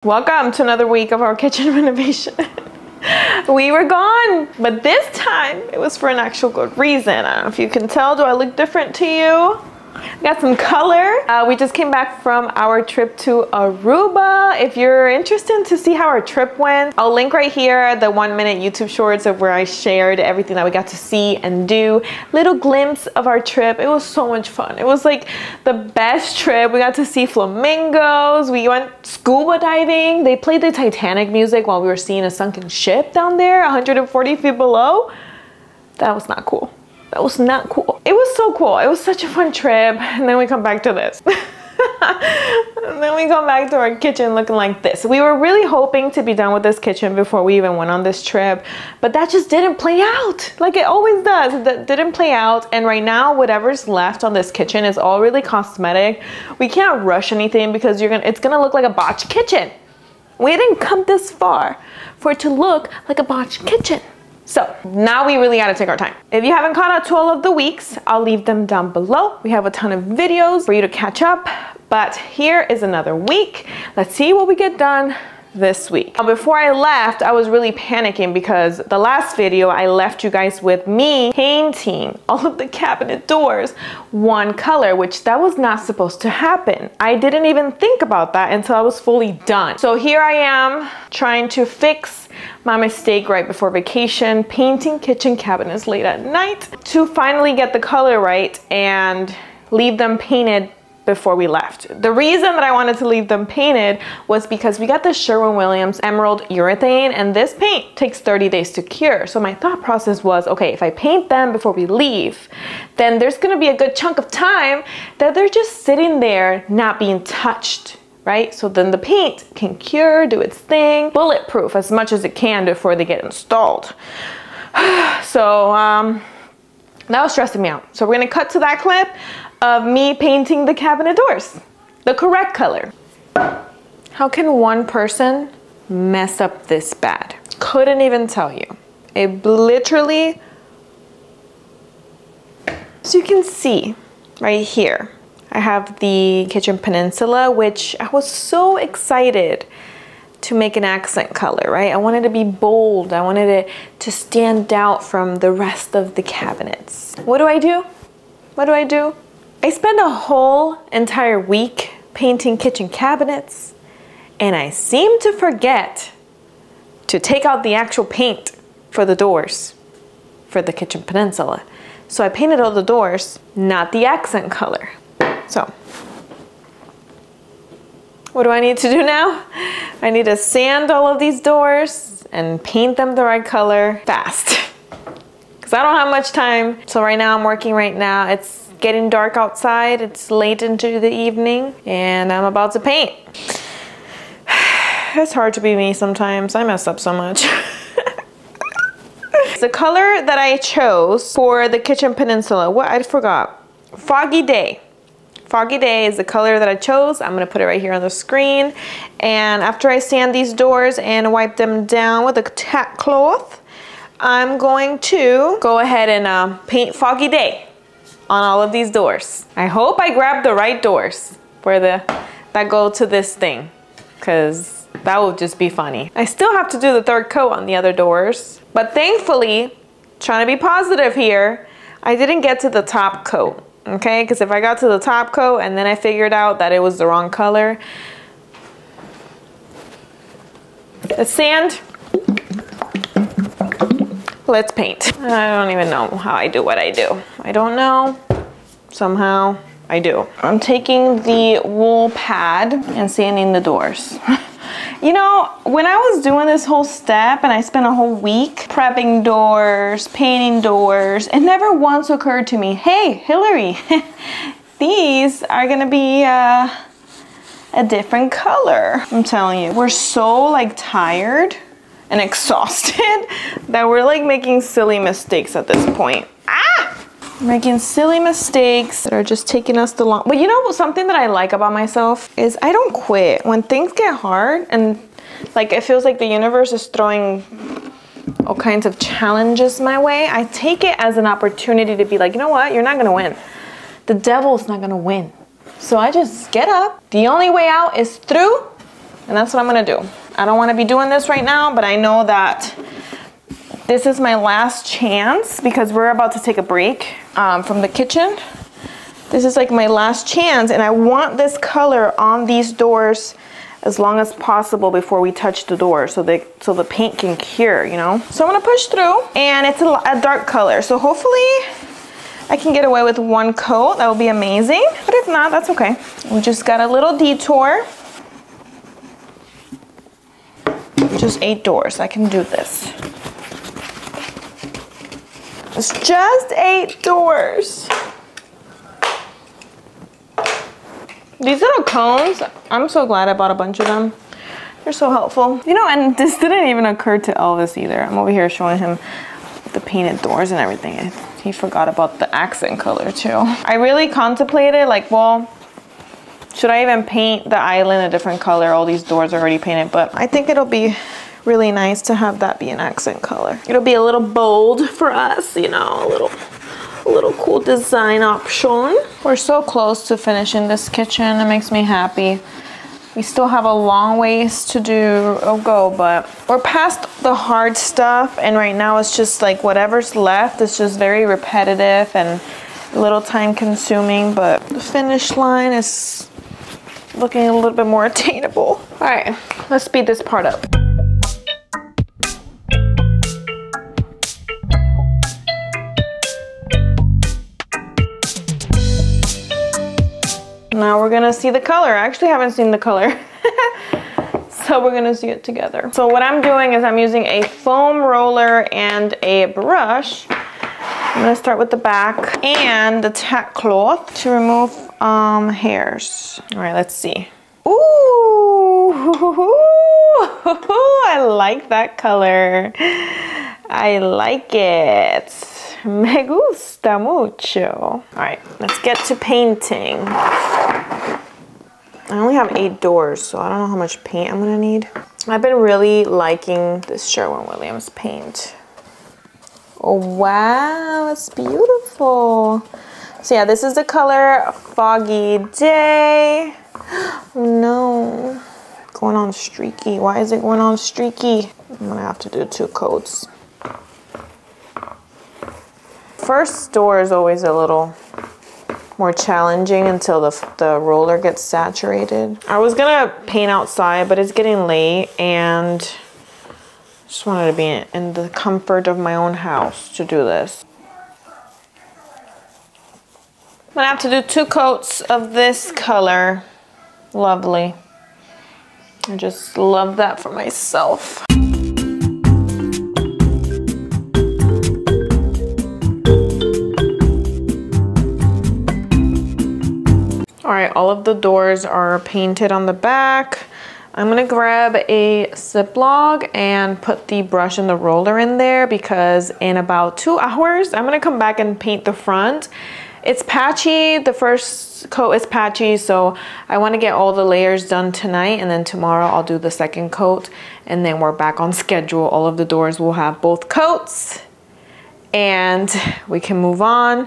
Welcome to another week of our kitchen renovation. We were gone, but this time it was for an actual good reason. I don't know if you can tell. Do I look different to you? Got some color. We just came back from our trip to Aruba. If you're interested to see how our trip went, I'll link right here the 1-minute YouTube shorts of where I shared everything that we got to see and do. Little glimpse of our trip. It was so much fun. It was like the best trip. We got to see flamingos. We went scuba diving. They played the Titanic music while we were seeing a sunken ship down there 140 feet below. That was not cool. That was not cool. It was so cool. It was such a fun trip. And then we come back to this. And then we come back to our kitchen looking like this. We were really hoping to be done with this kitchen before we even went on this trip, but that just didn't play out like it always does. That didn't play out. And right now, whatever's left on this kitchen is all really cosmetic. We can't rush anything because it's gonna look like a botched kitchen. We didn't come this far for it to look like a botched kitchen. So now we really gotta take our time. If you haven't caught up to all of the weeks, I'll leave them down below. We have a ton of videos for you to catch up, but here is another week. Let's see what we get done this week. Now, before I left, I was really panicking because the last video I left you guys with me painting all of the cabinet doors one color, which that was not supposed to happen. I didn't even think about that until I was fully done. So here I am trying to fix my mistake right before vacation, painting kitchen cabinets late at night to finally get the color right and leave them painted before we left. The reason that I wanted to leave them painted was because we got the Sherwin Emerald Urethane, and this paint takes 30 days to cure. So my thought process was, okay, if I paint them before we leave, then there's gonna be a good chunk of time that they're just sitting there not being touched, right? So then the paint can cure, do its thing, bulletproof as much as it can before they get installed. So that was stressing me out. So we're gonna cut to that clip of me painting the cabinet doors, the correct color. How can one person mess up this bad? Couldn't even tell you. It literally, so you can see right here, I have the kitchen peninsula, which I was so excited to make an accent color, right? I wanted to be bold. I wanted it to stand out from the rest of the cabinets. What do I do? What do I do? I spend a whole entire week painting kitchen cabinets, and I seem to forget to take out the actual paint for the doors for the kitchen peninsula. So I painted all the doors, not the accent color. So what do I need to do now? I need to sand all of these doors and paint them the right color fast, because I don't have much time. So right now I'm working right now. It's getting dark outside. It's late into the evening and I'm about to paint. It's hard to be me sometimes. I mess up so much. The color that I chose for the kitchen peninsula, what I forgot, Foggy Day. Foggy Day is the color that I chose. I'm gonna put it right here on the screen. And after I sand these doors and wipe them down with a tack cloth, I'm going to go ahead and paint Foggy Day on all of these doors. I hope I grabbed the right doors for that go to this thing, because that would just be funny. I still have to do the third coat on the other doors, but thankfully, trying to be positive here, I didn't get to the top coat, okay? Because if I got to the top coat and then I figured out that it was the wrong color, let's sand. Let's paint. I don't even know how I do what I do. I don't know. Somehow I do. I'm taking the wool pad and sanding the doors. You know, when I was doing this whole step and I spent a whole week prepping doors, painting doors, it never once occurred to me, hey, Hillary, these are gonna be a different color. I'm telling you, we're so like tired and exhausted that we're like making silly mistakes at this point. Making silly mistakes that are just taking us the long. But you know, something that I like about myself is I don't quit. When things get hard and like it feels like the universe is throwing all kinds of challenges my way, I take it as an opportunity to be like, you know what, you're not gonna win. The devil's not gonna win. So I just get up. The only way out is through, And that's what I'm gonna do. I don't wanna be doing this right now, but I know that this is my last chance because we're about to take a break from the kitchen. This is like my last chance, and I want this color on these doors as long as possible before we touch the door so the paint can cure, you know? So I'm gonna push through, and it's a dark color. So hopefully I can get away with one coat. That would be amazing. But if not, that's okay. We just got a little detour. Just 8 doors. I can do this. It's just 8 doors. These little cones, I'm so glad I bought a bunch of them. They're so helpful. You know, and this didn't even occur to Elvis either. I'm over here showing him the painted doors and everything. He forgot about the accent color too. I really contemplated like, well, should I even paint the island a different color? All these doors are already painted, but I think it'll be really nice to have that be an accent color. It'll be a little bold for us, you know, a little cool design option. We're so close to finishing this kitchen. It makes me happy. We still have a long ways to go, but we're past the hard stuff, and right now it's just like whatever's left. It's just very repetitive and a little time consuming, but the finish line is looking a little bit more attainable. All right, let's speed this part up. Now we're gonna see the color. I actually haven't seen the color. So we're gonna see it together. So what I'm doing is I'm using a foam roller and a brush. I'm gonna start with the back and the tack cloth to remove hairs. All right, let's see. Ooh, I like that color. I like it. Me gusta mucho. All right, let's get to painting. I only have 8 doors, so I don't know how much paint I'm gonna need. I've been really liking this Sherwin-Williams paint. Oh wow, it's beautiful. So yeah, this is the color Foggy Day. Oh no, going on streaky. Why is it going on streaky? I'm gonna have to do 2 coats. First door is always a little more challenging until the roller gets saturated. I was gonna paint outside, but it's getting late and just wanted to be in the comfort of my own house to do this. I'm gonna have to do 2 coats of this color. Lovely. I just love that for myself. All right, all of the doors are painted on the back. I'm gonna grab a Ziploc and put the brush and the roller in there because in about 2 hours, I'm gonna come back and paint the front. It's patchy, the first coat is patchy, so I wanna get all the layers done tonight, and then tomorrow I'll do the second coat, and then we're back on schedule. All of the doors will have both coats, and we can move on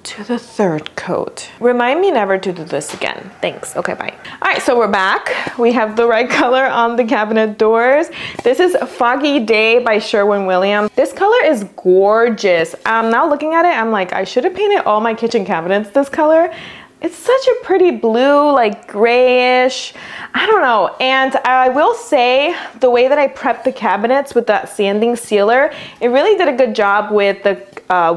to the 3rd coat. Remind me never to do this again. Thanks. Okay, bye. All right, so we're back. We have the right color on the cabinet doors. This is Foggy Day by Sherwin-Williams. This color is gorgeous. Now looking at it, I'm like, I should have painted all my kitchen cabinets this color. It's such a pretty blue, like grayish, I don't know. And I will say the way that I prepped the cabinets with that sanding sealer, it really did a good job with the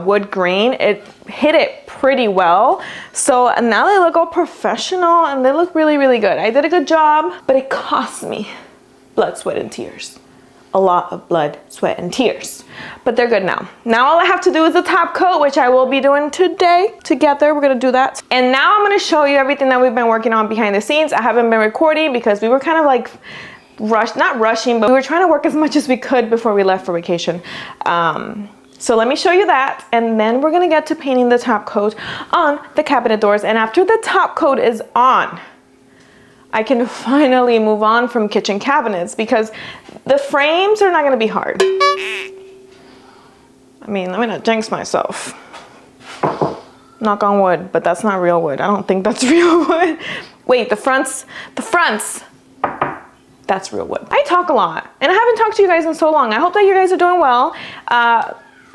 wood grain. It hit it pretty well. So now they look all professional and they look really, really good. I did a good job, but it cost me blood, sweat, and tears. A lot of blood, sweat, and tears. But they're good now. Now all I have to do is the top coat, which I will be doing today together. We're gonna do that. And now I'm gonna show you everything that we've been working on behind the scenes. I haven't been recording because we were kind of like not rushing, but we were trying to work as much as we could before we left for vacation. So let me show you that, and then we're gonna get to painting the top coat on the cabinet doors. And after the top coat is on, I can finally move on from kitchen cabinets because the frames are not gonna be hard. I mean, let me not jinx myself. Knock on wood, but that's not real wood. I don't think that's real wood. Wait, the fronts. That's real wood. I talk a lot, and I haven't talked to you guys in so long. I hope that you guys are doing well,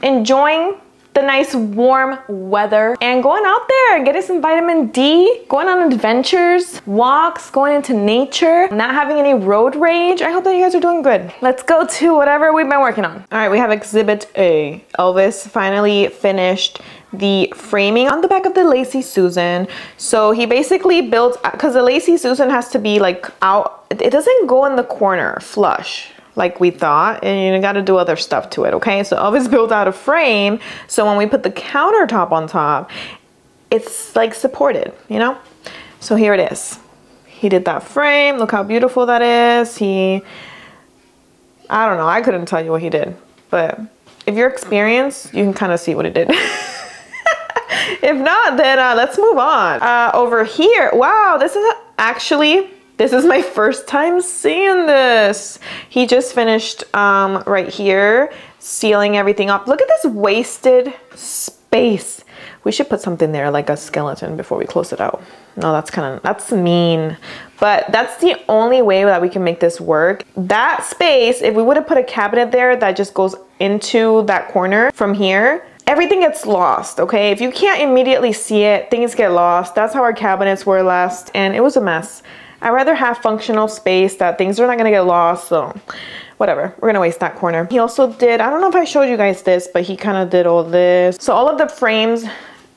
enjoying the nice warm weather and going out there and getting some vitamin D, going on adventures, walks, going into nature, not having any road rage. I hope that you guys are doing good. Let's go to whatever we've been working on. All right, we have Exhibit A. Elvis finally finished the framing on the back of the Lazy Susan. So he basically built, because the Lazy Susan has to be like out, it doesn't go in the corner flush like we thought, and you got to do other stuff to it, okay? So Elvis built out a frame, so when we put the countertop on top, it's like supported, you know? So here it is. He did that frame. Look how beautiful that is. I don't know, I couldn't tell you what he did, but if you're experienced, you can kind of see what he did. If not, then let's move on. Over here, wow, this is my first time seeing this. He just finished right here, sealing everything up. Look at this wasted space. We should put something there like a skeleton before we close it out. No, that's mean. But that's the only way that we can make this work. That space, if we would have put a cabinet there that just goes into that corner from here, everything gets lost, okay? If you can't immediately see it, things get lost. That's how our cabinets were last, and it was a mess. I'd rather have functional space that things are not gonna get lost, so whatever, we're gonna waste that corner. He also did, I don't know if I showed you guys this, but he kind of did all this. So all of the frames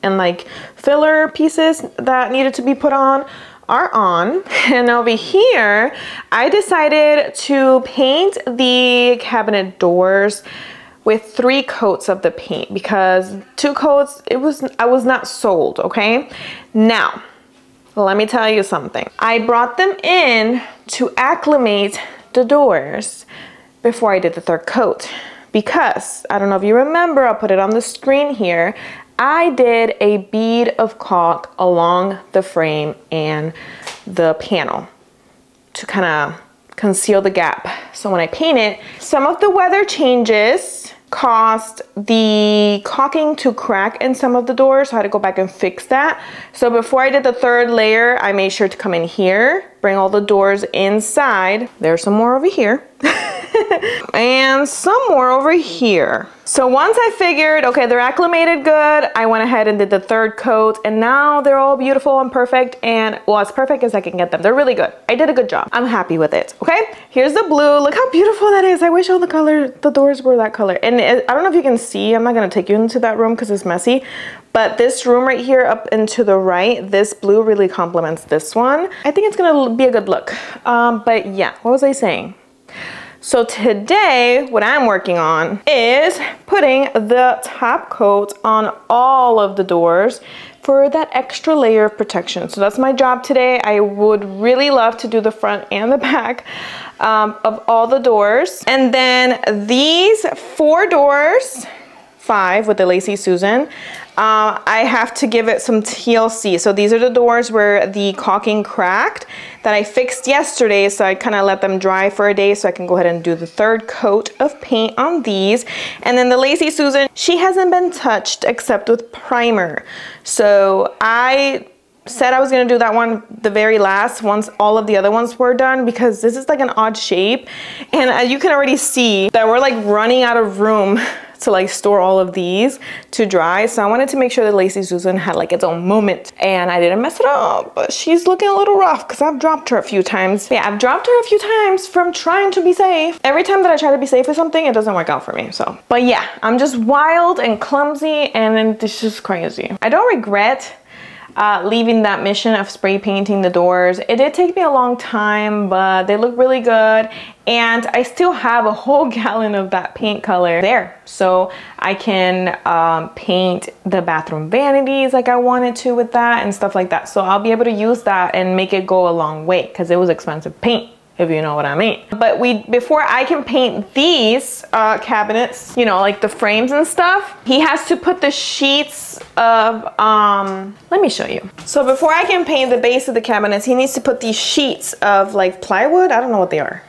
and like filler pieces that needed to be put on are on. And over here, I decided to paint the cabinet doors with 3 coats of the paint because 2 coats, I was not sold, okay? Now, let me tell you something. I brought them in to acclimate the doors before I did the 3rd coat because, I don't know if you remember, I'll put it on the screen here, I did a bead of caulk along the frame and the panel to kind of conceal the gap. So when I paint it, some of the weather changes caused the caulking to crack in some of the doors, so I had to go back and fix that. So before I did the 3rd layer, I made sure to come in here, bring all the doors inside. There's some more over here. And some more over here. So once I figured, okay, they're acclimated good, I went ahead and did the 3rd coat, and now they're all beautiful and perfect, and well, as perfect as I can get them. They're really good. I did a good job. I'm happy with it, okay? Here's the blue. Look how beautiful that is. I wish all the doors were that color. And I don't know if you can see, I'm not gonna take you into that room because it's messy, but this room right here up and to the right, this blue really complements this one. I think it's gonna be a good look. But yeah, what was I saying? So today, what I'm working on is putting the top coat on all of the doors for that extra layer of protection. So that's my job today. I would really love to do the front and the back of all the doors. And then these 4 doors, 5 with the Lazy Susan, I have to give it some TLC. So these are the doors where the caulking cracked that I fixed yesterday. So I kind of let them dry for a day so I can go ahead and do the 3rd coat of paint on these. And then the Lazy Susan, she hasn't been touched except with primer. So I said I was gonna do that one the very last once all of the other ones were done because this is like an odd shape. And you can already see that we're like running out of room to like store all of these to dry. So I wanted to make sure that Lazy Susan had like its own moment and I didn't mess it up, but she's looking a little rough because I've dropped her a few times. Yeah, I've dropped her a few times from trying to be safe. Every time that I try to be safe with something, it doesn't work out for me, so. But yeah, I'm just wild and clumsy and it's just crazy. I don't regret leaving that mission of spray painting the doors. It did take me a long time, but they look really good. And I still have a whole gallon of that paint color there. So I can paint the bathroom vanities like I wanted to with that and stuff like that. So I'll be able to use that and make it go a long way because it was expensive paint, if you know what I mean. But before I can paint these cabinets, you know, like the frames and stuff, he has to put the sheets of, let me show you. So before I can paint the base of the cabinets, he needs to put these sheets of like plywood, I don't know what they are,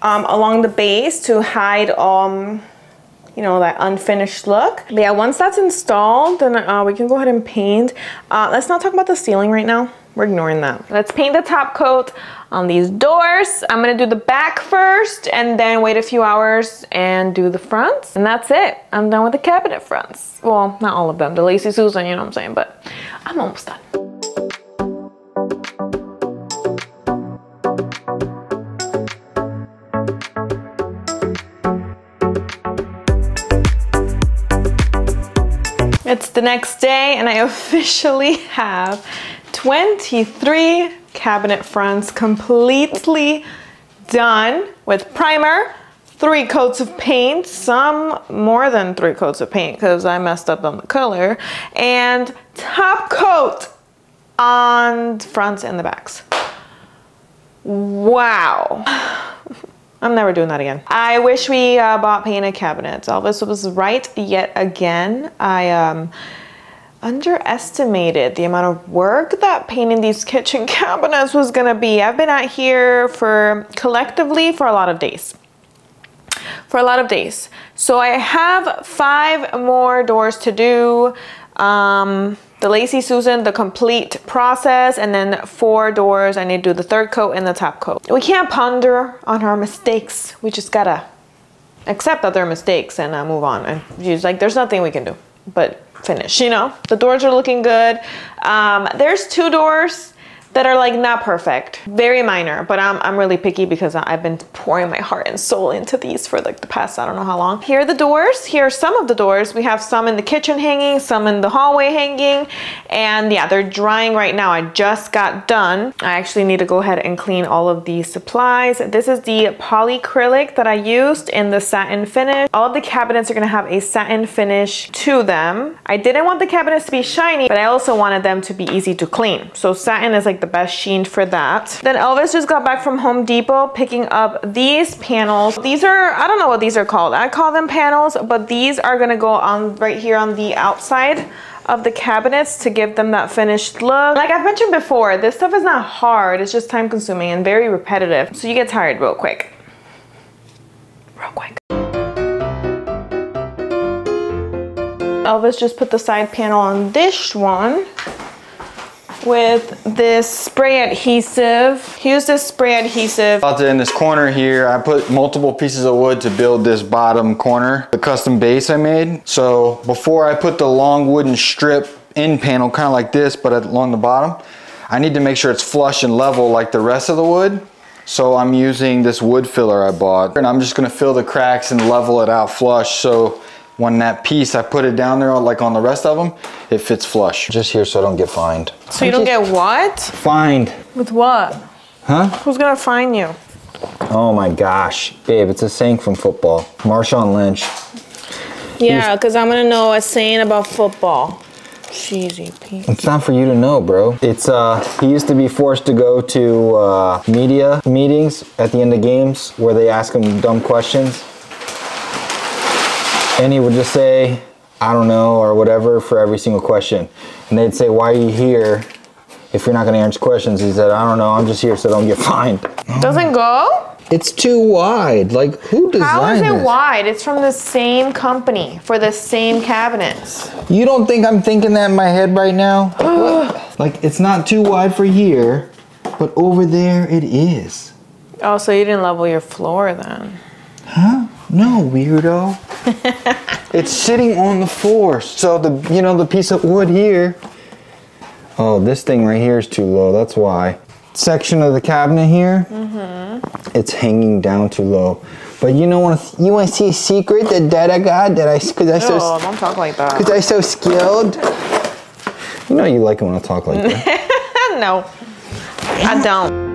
along the base to hide, you know, that unfinished look. But yeah, once that's installed, then we can go ahead and paint. Let's not talk about the ceiling right now, we're ignoring that. Let's paint the top coat on these doors. I'm gonna do the back first and then wait a few hours and do the fronts. And that's it. I'm done with the cabinet fronts. Well, not all of them. The Lazy Susan, you know what I'm saying? But I'm almost done. It's the next day and I officially have 23 cabinet fronts completely done with primer, 3 coats of paint, some more than 3 coats of paint because I messed up on the color, and top coat on the fronts and the backs. Wow. I'm never doing that again. I wish we bought painted cabinets. Elvis was right yet again. I underestimated the amount of work that painting these kitchen cabinets was gonna be. I've been out here collectively for a lot of days. So I have 5 more doors to do. The Lazy Susan, the complete process, and then 4 doors. I need to do the 3rd coat and the top coat. We can't ponder on our mistakes. We just gotta accept that they're mistakes and move on. And use, like, there's nothing we can do but finish, you know? The doors are looking good. There's 2 doors that are like not perfect, very minor, but I'm really picky because I've been pouring my heart and soul into these for like the past I don't know how long. Here are the doors. Here are some of the doors. We have some in the kitchen hanging, some in the hallway hanging, and yeah, they're drying right now. I just got done. I actually need to go ahead and clean all of these supplies. This is the polyacrylic that I used in the satin finish. All of the cabinets are gonna have a satin finish to them. I didn't want the cabinets to be shiny, but I also wanted them to be easy to clean. So satin is like the best sheen for that. Then Elvis just got back from Home Depot picking up these panels. These are, I don't know what these are called. I call them panels, but these are gonna go on right here on the outside of the cabinets to give them that finished look. Like I've mentioned before, this stuff is not hard. It's just time consuming and very repetitive. So you get tired real quick. Elvis just put the side panel on this one with this spray adhesive. He used this spray adhesive. Out there in this corner here, I put multiple pieces of wood to build this bottom corner, the custom base I made. So before I put the long wooden strip in panel, kind of like this, but along the bottom, I need to make sure it's flush and level like the rest of the wood. So I'm using this wood filler I bought, and I'm just gonna fill the cracks and level it out flush. So when that piece, I put it down there like on the rest of them, it fits flush. Just here so I don't get fined. So you don't get what? Fined. With what? Huh? Who's gonna fine you? Oh my gosh. Babe, it's a saying from football. Marshawn Lynch. Yeah, because I'm gonna know a saying about football. Cheesy piece. It's not for you to know, bro. It's, he used to be forced to go to media meetings at the end of games where they ask him dumb questions. And he would just say, I don't know, or whatever for every single question. And they'd say, why are you here if you're not gonna answer questions? He said, I don't know, I'm just here so don't get fined. Doesn't go? It's too wide. Like, who designed this? How is it wide? It's from the same company for the same cabinets. You don't think I'm thinking that in my head right now? Like, it's not too wide for here, but over there it is. Oh, so you didn't level your floor then? Huh? No, weirdo. It's sitting on the floor. So the, you know, the piece of wood here. Oh, this thing right here is too low. That's why. Section of the cabinet here. It's hanging down too low. But you know what? You want to see a secret that Dada got? That I, cause I so. Oh, don't talk like that. Cause I'm so skilled. You know you like it when I talk like that. No, I don't.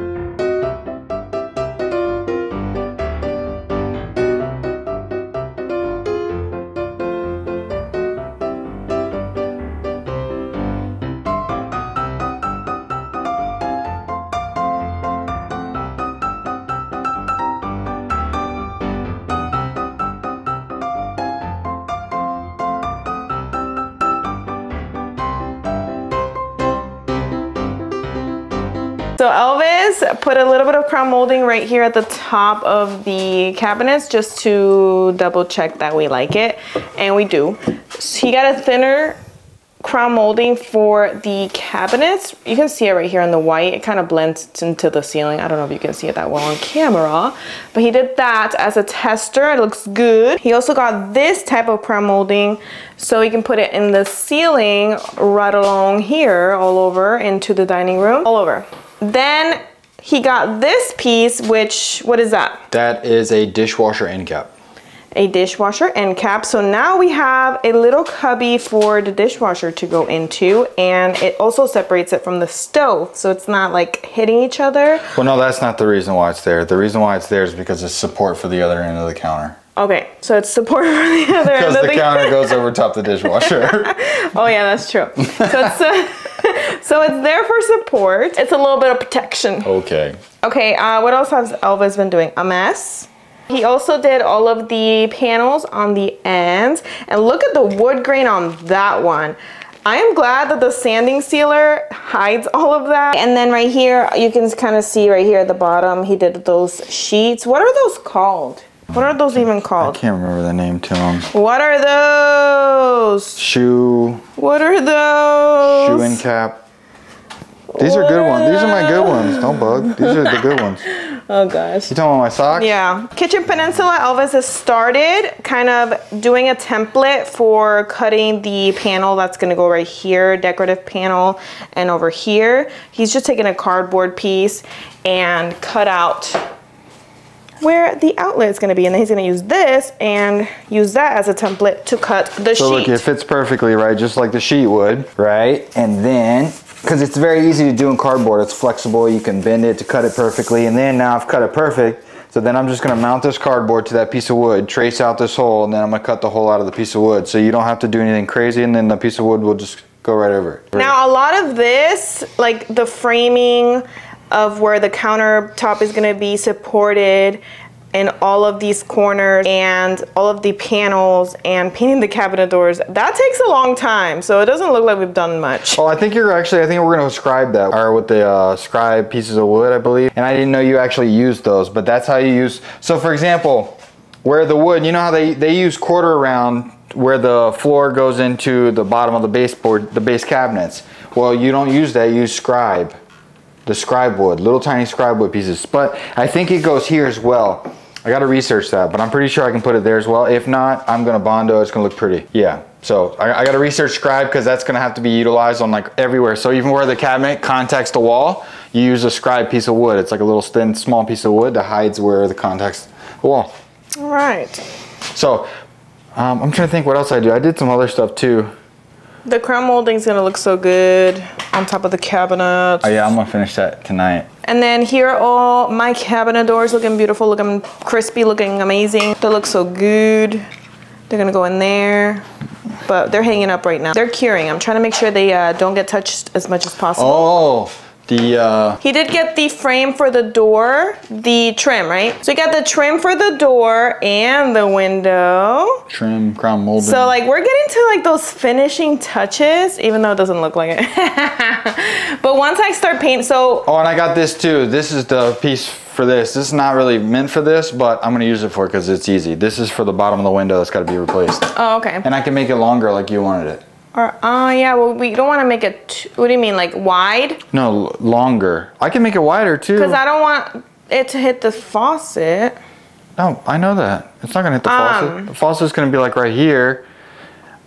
So Elvis put a little bit of crown molding right here at the top of the cabinets just to double check that we like it, and we do. So he got a thinner crown molding for the cabinets. You can see it right here on the white. It kind of blends into the ceiling. I don't know if you can see it that well on camera, but he did that as a tester. It looks good. He also got this type of crown molding so he can put it in the ceiling right along here, all over into the dining room, all over. Then he got this piece, which, what is that? That is a dishwasher end cap. A dishwasher end cap. So now we have a little cubby for the dishwasher to go into, and it also separates it from the stove, so it's not like hitting each other. Well, no, that's not the reason why it's there. The reason why it's there is because it's support for the other end of the counter. Okay, so it's support for the other end of the Because the counter goes over top the dishwasher. Oh yeah, that's true. So it's so it's there for support. It's a little bit of protection. Okay. Okay, what else has Elvis been doing? A mess. He also did all of the panels on the ends, and look at the wood grain on that one. I am glad that the sanding sealer hides all of that. And then right here, you can kind of see right here at the bottom, he did those sheets. What are those called? What are those even called? I can't remember the name to them. What are those? Shoe. What are those? Shoe end cap. These are good ones. These are my good ones. Don't bug. These are the good ones. Oh gosh. You talking about my socks? Yeah. Kitchen Peninsula, Elvis has started kind of doing a template for cutting the panel that's gonna go right here, decorative panel, and over here. He's just taking a cardboard piece and cut out where the outlet is gonna be, and then he's gonna use this and use that as a template to cut the sheet. So look, it fits perfectly, right? Just like the sheet would, right? And then, because it's very easy to do in cardboard, it's flexible, you can bend it to cut it perfectly, and then now I've cut it perfect, so then I'm just gonna mount this cardboard to that piece of wood, trace out this hole, and then I'm gonna cut the hole out of the piece of wood, so you don't have to do anything crazy, and then the piece of wood will just go right over it. Now, a lot of this, like the framing of where the countertop is gonna be supported, and all of these corners and all of the panels and painting the cabinet doors, that takes a long time, so it doesn't look like we've done much. Oh, I think we're gonna scribe that, or with the scribe pieces of wood, I believe. And I didn't know you actually used those, but that's how you use. So for example, where the wood, you know how they use quarter round where the floor goes into the bottom of the baseboard, the base cabinets. Well, you don't use that, you use scribe. The scribe wood, little tiny scribe wood pieces. But I think it goes here as well. I gotta research that, but I'm pretty sure I can put it there as well. If not, I'm gonna Bondo, it's gonna look pretty. Yeah, so I gotta research scribe because that's gonna have to be utilized on like everywhere. So even where the cabinet contacts the wall, you use a scribe piece of wood. It's like a little thin, small piece of wood that hides where the contacts the wall. All right. So I'm trying to think what else I do. I did some other stuff too. The crown molding is gonna look so good on top of the cabinet. Oh yeah, I'm gonna finish that tonight. And then here are all my cabinet doors looking beautiful, looking crispy, looking amazing. They look so good. They're gonna go in there, but they're hanging up right now. They're curing. I'm trying to make sure they don't get touched as much as possible. Oh, He did get the frame for the door, the trim, right? So you got the trim for the door and the window. Trim, crown molding. So like we're getting to like those finishing touches, even though it doesn't look like it. But once I start painting, so. Oh, and I got this too. This is the piece for this. This is not really meant for this, but I'm gonna use it for it because it's easy. This is for the bottom of the window that's gotta be replaced. Oh, okay. And I can make it longer like you wanted it. Or, yeah, well, we don't want to make it, what do you mean, like wide? No, longer. I can make it wider too. Because I don't want it to hit the faucet. No, I know that. It's not gonna hit the faucet. The faucet's gonna be like right here,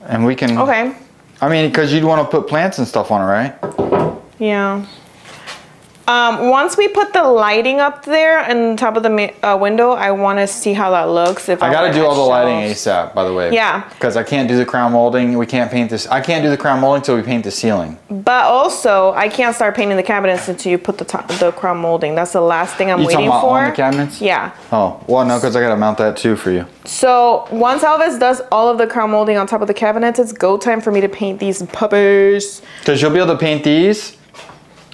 and we can. Okay. I mean, because you'd want to put plants and stuff on it, right? Yeah. Once we put the lighting up there on top of the window, I want to see how that looks. If I gotta do all the lighting ASAP, by the way. Yeah. Because I can't do the crown molding. We can't paint this. I can't do the crown molding until we paint the ceiling. But also, I can't start painting the cabinets until you put the crown molding. That's the last thing I'm waiting for. You talking about on the cabinets? Yeah. Oh, well, no, because I gotta mount that too for you. So once Elvis does all of the crown molding on top of the cabinets, it's go time for me to paint these puppies. Because you'll be able to paint these.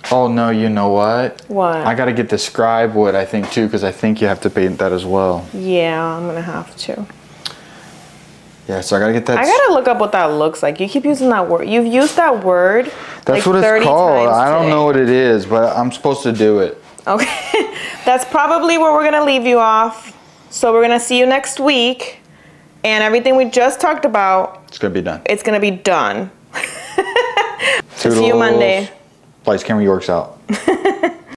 Oh no, you know what? What? I gotta get the scribe wood, I think, too, because I think you have to paint that as well. Yeah, I'm gonna have to. Yeah, so I gotta get that. I gotta look up what that looks like. You keep using that word. You've used that word. That's like what it's 30 called. times I don't today. know what it is, but I'm supposed to do it. Okay. That's probably where we're gonna leave you off. So we're gonna see you next week. And everything we just talked about. It's gonna be done. It's gonna be done. See you Monday. LightsCameraYorks out.